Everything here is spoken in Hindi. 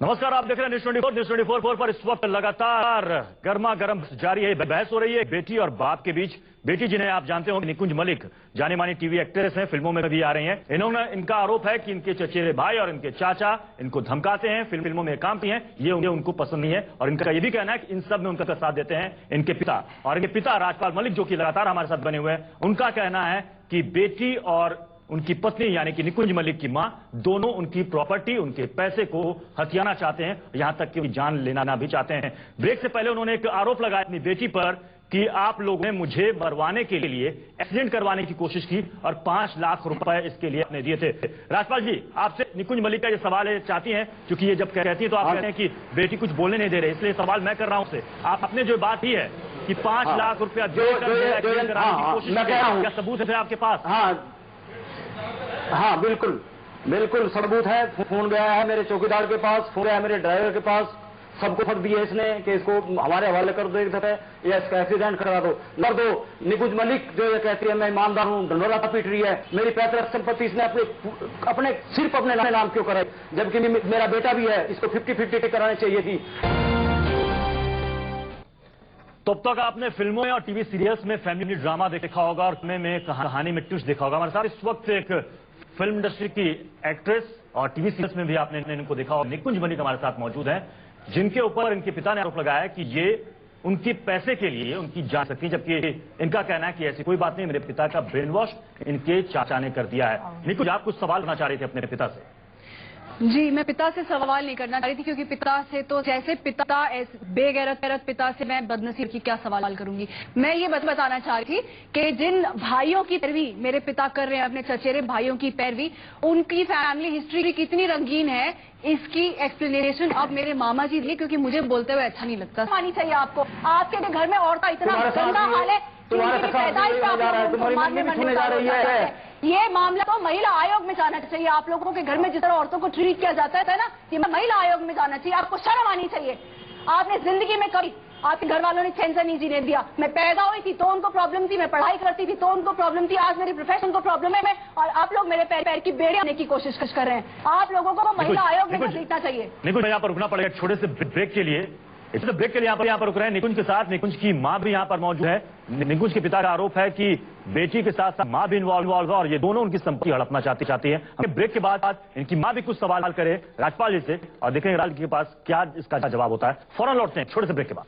नमस्कार, आप देख रहे हैं न्यूज़ 24 पर इस वक्त लगातार गर्मा गर्म जारी है, बहस हो रही है बेटी और बाप के बीच। बेटी जिन्हें आप जानते हो निकुंज मलिक जानी मानी टीवी एक्ट्रेस हैं, फिल्मों में भी आ रही हैं। इनका आरोप है कि इनके चचेरे भाई और इनके चाचा इनको धमकाते हैं, फिल्मों में काम किए हैं, ये उनको पसंद नहीं है। और इनका ये भी कहना है कि इन सब में उनका साथ देते हैं इनके पिता, और इनके पिता राजपाल मलिक जो कि लगातार हमारे साथ बने हुए हैं। उनका कहना है कि बेटी और उनकी पत्नी यानी कि निकुंज मलिक की मां दोनों उनकी प्रॉपर्टी, उनके पैसे को हथियाना चाहते हैं, यहां तक कि जान लेना भी चाहते हैं। ब्रेक से पहले उन्होंने एक आरोप लगाया अपनी बेटी पर कि आप लोगों ने मुझे मरवाने के लिए एक्सीडेंट करवाने की कोशिश की और 5 लाख रुपए इसके लिए आपने दिए थे। राजपाल जी, आपसे निकुंज मलिक का ये सवाल है, चाहती हैं, क्योंकि ये जब कहती है तो आप कहते हैं कि बेटी कुछ बोलने नहीं दे रहे, इसलिए सवाल मैं कर रहा हूं आपसे। आपने जो बात ही है कि 5 लाख रुपया देकर एक्सीडेंट कराने की कोशिश की, क्या सबूत है आपके पास? हाँ, बिल्कुल बिल्कुल सबूत है। फोन गया है मेरे चौकीदार के पास, फोन गया है मेरे ड्राइवर के पास, सबको फट दिया इसने कि इसको हमारे हवाले कर दो एक दफे या इसका एक्सीडेंट करा दो। नंबर 2, निकुंज मलिक जो ये कहती है मैं ईमानदार हूँ, डंडोरा पीट रही है। मेरी पैतृक संपत्ति इसने अपने सिर्फ अपने नाम क्यों करे, जबकि मेरा बेटा भी है, इसको 50-50 करानी चाहिए थी। तो अब तक आपने फिल्मों और टीवी सीरियल्स में फैमिली ड्रामा देखा होगा और में कहानी में ट्विस्ट देखा होगा। हमारे साथ इस वक्त एक फिल्म इंडस्ट्री की एक्ट्रेस और टीवी सीरियल्स में भी आपने इनको देखा होगा, निकुंज मलिक हमारे साथ मौजूद हैं, जिनके ऊपर इनके पिता ने आरोप लगाया कि ये उनकी पैसे के लिए उनकी जान सकती है, जबकि इनका कहना है कि ऐसी कोई बात नहीं, मेरे पिता का ब्रेन वॉश इनके चाचा ने कर दिया है। निकुंज, आप कुछ सवाल करना चाह रहे थे अपने पिता से? जी, मैं पिता से सवाल नहीं करना चाह रही थी, क्योंकि पिता से तो जैसे पिता बेगैरत पिता से मैं बदनसीब की क्या सवाल करूंगी। मैं ये बताना चाह रही थी कि जिन भाइयों की पैरवी मेरे पिता कर रहे हैं, अपने चचेरे भाइयों की पैरवी, उनकी फैमिली हिस्ट्री कितनी रंगीन है, इसकी एक्सप्लेनेशन अब मेरे मामा जी दिए, क्योंकि मुझे बोलते हुए अच्छा नहीं लगता। मानी चाहिए आपको, आपके घर में औरत का इतना गंदा हाल है, ये मामला तो महिला आयोग में जाना चाहिए। आप लोगों के घर में जिस तरह औरतों को ट्रीट किया जाता है ना, ये महिला आयोग में जाना चाहिए। आपको शर्म आनी चाहिए। आपने जिंदगी में कभी आपके घर वालों ने चैन से नहीं जीने दिया। मैं पैदा हुई थी तो उनको प्रॉब्लम थी, मैं पढ़ाई करती थी तो उनको प्रॉब्लम थी, आज मेरी प्रोफेशन को प्रॉब्लम है, और आप लोग मेरे पैर की बेड़े आने की कोशिश कर रहे हैं। आप लोगों को महिला आयोग में देखना चाहिए। निकुंज, यहाँ पर रुकना पड़ेगा छोटे से ब्रेक के लिए। इसलिए ब्रेक के लिए यहाँ पर रुक रहे हैं निकुंज के साथ। निकुंज की मां भी यहाँ पर मौजूद है। निकुंज के पिता का आरोप है कि बेटी के साथ साथ मां भी इन्वॉल्व है और ये दोनों उनकी संपत्ति हड़पना चाहती है। हमें ब्रेक के बाद इनकी मां भी कुछ सवाल करे राजपाल जी से, और देखेंगे राजपाल के पास क्या इसका जवाब होता है। फौरन लौटते हैं छोटे से ब्रेक के बाद।